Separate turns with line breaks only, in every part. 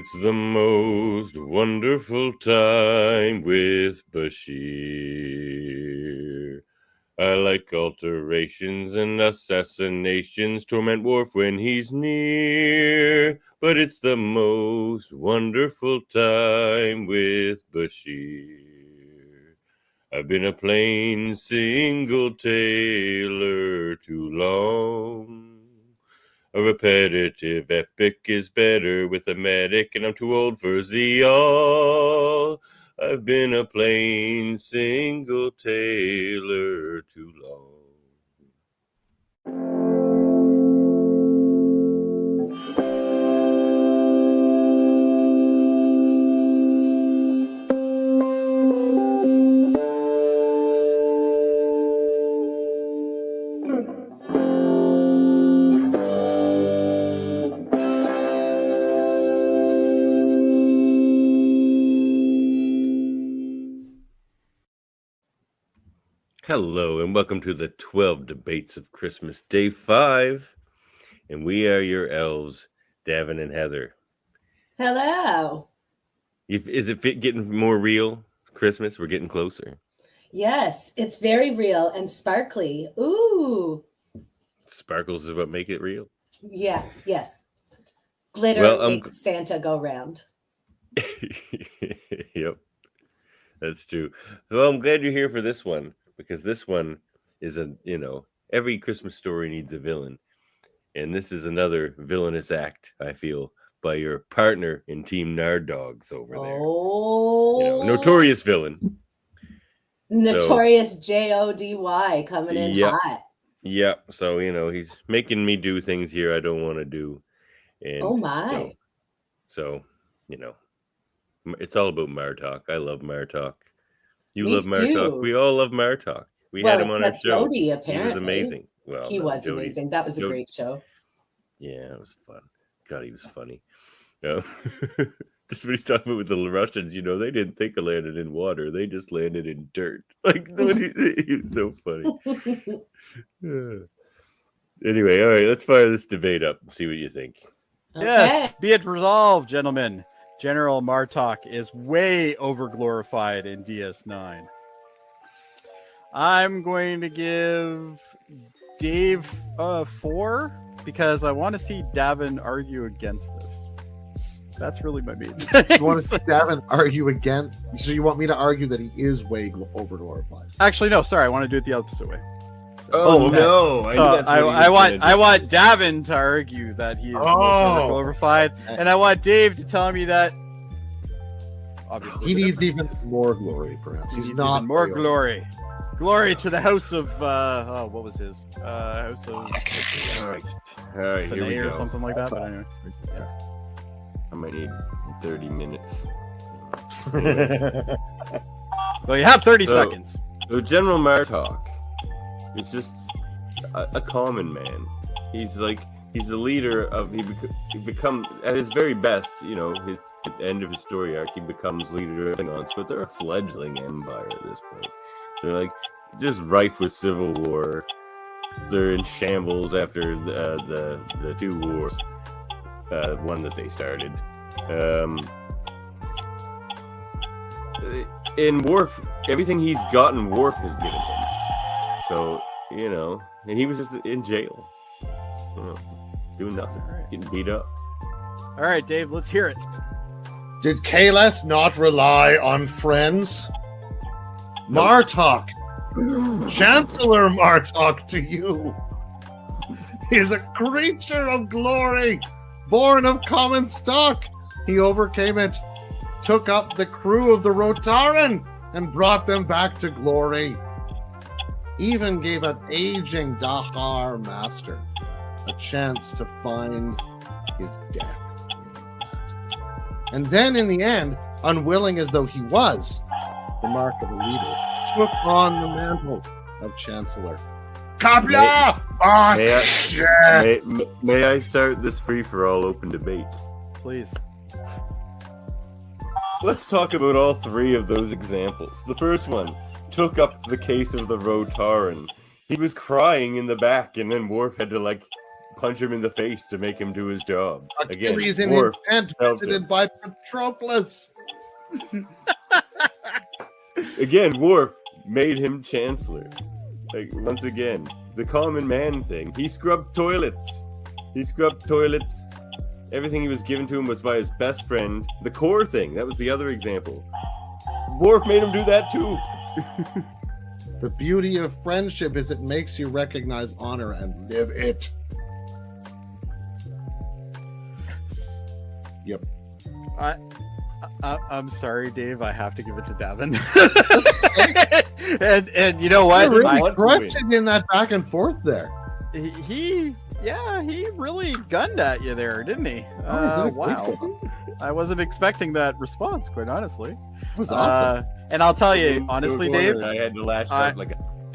It's the most wonderful time with Bashir. I like alterations and assassinations, torment Worf when he's near. But it's the most wonderful time with Bashir. I've been a plain single tailor too long. A repetitive epic is better with a medic, and I'm too old for Zeal. I've been a plain single tailor too long. Hello, and welcome to the 12 Debates of Christmas, Day 5. And we are your elves, Davan and Heather.
Hello.
Is it getting more real? Christmas, we're getting closer.
Yes, it's very real and sparkly. Ooh.
Sparkles is what make it real.
Yeah, yes. Glitter makes Santa go round.
Yep, that's true. So I'm glad you're here for this one. Because this one is every Christmas story needs a villain. And this is another villainous act, I feel, by your partner in Team Nard Dogs over there.
Oh.
Notorious villain.
Notorious Jody coming in hot.
Yeah, so, he's making me do things here I don't want to do. And
oh, my.
So, it's all about Martok. I love Martok. You
Me
love Martok.
too.
We all love Martok. We had him on our show.
Jody, apparently.
He was amazing. Well,
he was Jody, amazing. That was a great show.
Yeah, it was fun. God, he was funny. Just what he's talking about with the Russians, they didn't think of landing in water. They just landed in dirt. Like, he was so funny. Anyway, all right, let's fire this debate up and see what you think.
Okay. Yes, be it resolved, gentlemen. General Martok is way overglorified in DS9. I'm going to give Dave 4 because I want to see Davan argue against this. That's really my main thing.
You want to see Davan argue against? So you want me to argue that he is way overglorified?
Actually, no. Sorry, I want to do it the opposite way.
Oh no!
I want Davan to argue that he is overglorified, and I want Dave to tell me that. Obviously,
he needs even more glory. Perhaps he's not
even more glory. Glory to the house of what was his house of?
All right, here we go.
Or something like that. But anyway,
I might need 30 minutes.
Well, you have 30 seconds.
So General Martok is just a common man. He's the leader of he becomes at his very best. At the end of his story arc, he becomes leader of Klingons, but they're a fledgling empire at this point. They're just rife with civil war. They're in shambles after the two wars, one that they started. In Worf, everything he's gotten, Worf has given him. So and he was just in jail, doing nothing, getting beat up.
All right, Dave, let's hear it.
Did Kahless not rely on friends? Martok, Chancellor Martok to you, is a creature of glory, born of common stock. He overcame it, took up the crew of the Rotaran, and brought them back to glory. Even gave an aging Dahar master a chance to find his death. And then in the end, unwilling as though he was, the mark of a leader, took on the mantle of Chancellor. Kapla!
May I start this free-for-all open debate?
Please.
Let's talk about all three of those examples. The first one took up the case of the Rotaran. He was crying in the back, and then Worf had to punch him in the face to make him do his job.
Achilles
Again,
in
Worf
intent
helped
visited
him.
by Patroclus.
Again, Worf made him chancellor. Like, once again, the common man thing. He scrubbed toilets. Everything he was given to him was by his best friend. The core thing, that was the other example. Worf made him do that too.
The beauty of friendship is it makes you recognize honor and live it. Yep.
I'm sorry, Dave. I have to give it to Davan. and you know what?
You're really
want to
crunching in that back and forth there.
He really gunned at you there, didn't he?
Oh,
Wow. I wasn't expecting that response, quite honestly.
That was awesome.
And I'll tell you, honestly, Dave,
I had to lash out like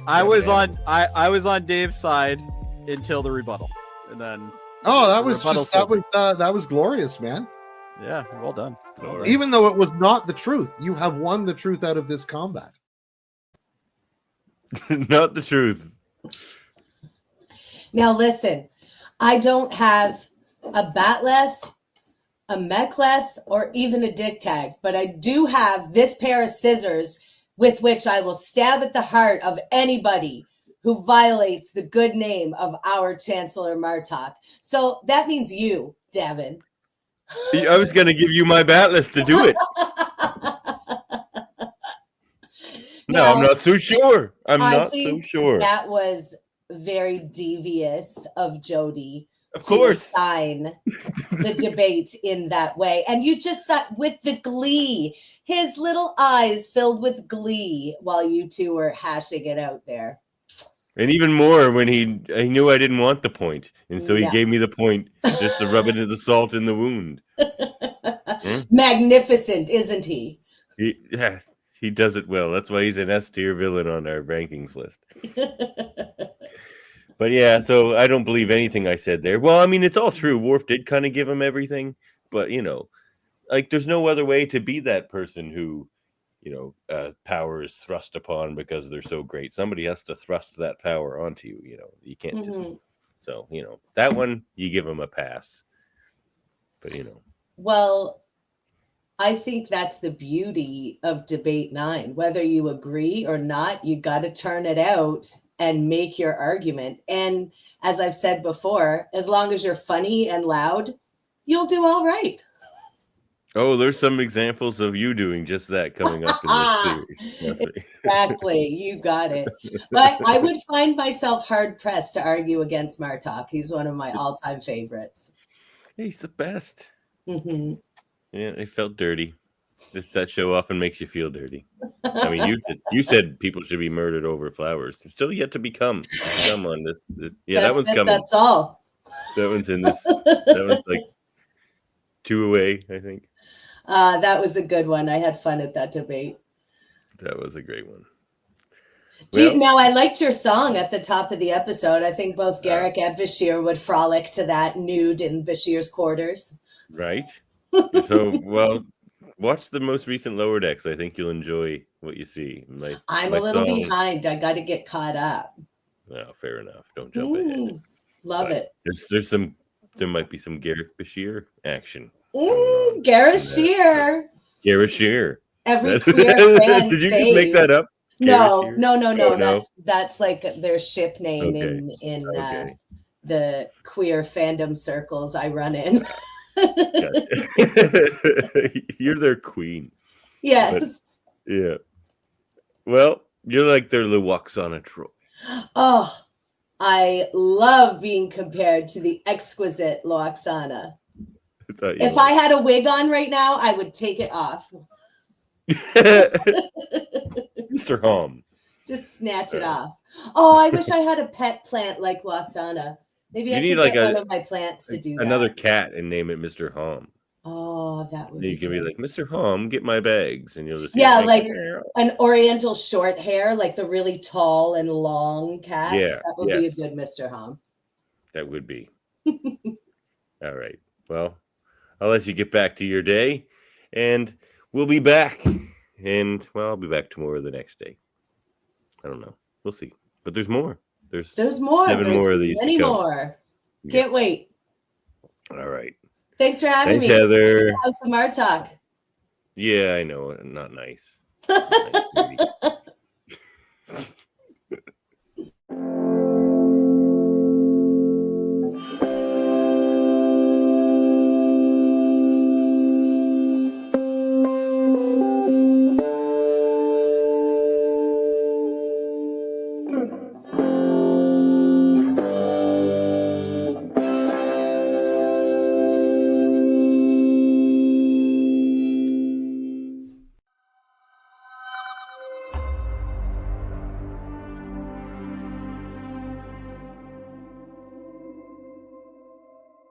I was on Dave's side until the rebuttal, and then
that was
rebuttal
just that was glorious, man.
yeah, well done.
Even though it was not the truth, you have won the truth out of this combat.
not the truth.
Now listen, I don't have a batleth, a mechleth, or even a dick tag, but I do have this pair of scissors with which I will stab at the heart of anybody who violates the good name of our Chancellor Martok. So that means you, Davan.
I was going to give you my batleth to do it. No,
Now,
I'm not so sure. I'm
I
not so
think
sure.
That was very devious of Jody
Of
to
course.
assign the debate in that way. And you just saw with the glee, his little eyes filled with glee while you two were hashing it out there.
And even more when he knew I didn't want the point. And so he
Yeah.
gave me the point just to rub it into the salt in the wound.
Magnificent, isn't he?
He does it well. That's why he's an S tier villain on our rankings list. But yeah, so I don't believe anything I said there. Well, I mean, it's all true. Worf did kind of give him everything. But, like there's no other way to be that person who, power is thrust upon because they're so great. Somebody has to thrust that power onto you. You can't just. So, that one, you give him a pass. But,
Well, I think that's the beauty of Debate 9. Whether you agree or not, you got to turn it out and make your argument. And as I've said before, as long as you're funny and loud, you'll do all right.
Oh, there's some examples of you doing just that coming up in this series.
Exactly. You got it. But I would find myself hard pressed to argue against Martok. He's one of my all-time favorites.
He's the best.
Mm-hmm.
Yeah, it felt dirty. That show often makes you feel dirty. I mean, you said people should be murdered over flowers. It's still yet to become on this. Yeah, that one's coming.
That's all.
That one's in this. That one's like 2 away, I think.
That was a good one. I had fun at that debate.
That was a great one.
Now, I liked your song at the top of the episode. I think both Garrick and Bashir would frolic to that nude in Bashir's quarters.
Right. So, watch the most recent Lower Decks. I think you'll enjoy what you see.
I'm a little behind. I got to get caught up.
No, fair enough. Don't jump ahead.
Love it.
There might be some Garrick Bashir action.
Gareth Shear.
Gareth Shear.
Every queer fan.
Did you just make that up?
No.
Oh, no.
That's like their ship name in the queer fandom circles I run in.
You're their queen.
Yes.
But, yeah. Well, you're like their Luoxana Troy.
Oh, I love being compared to the exquisite Loaxana. If I had a wig on right now, I would take it off.
Mr. Hom.
Just snatch it off. Oh, I wish I had a pet plant like Loaxana. Maybe I could get one of my plants to do that.
Another cat and name it Mr. Hom.
Oh, that would be
You can be like, Mr. Hom, get my bags. And you'll just
like an oriental short hair, like the really tall and long cats.
Yeah,
that would be a good Mr. Hom.
That would be. All right. Well, I'll let you get back to your day. And we'll be back. And, I'll be back tomorrow or the next day. I don't know. We'll see. But there's more. There's more. 7 more of these.
Many more. Can't wait.
All right.
Thanks for having
Thanks,
me.
Heather.
Have some Martok.
Yeah, I know. Not nice. Not nice, sweetie.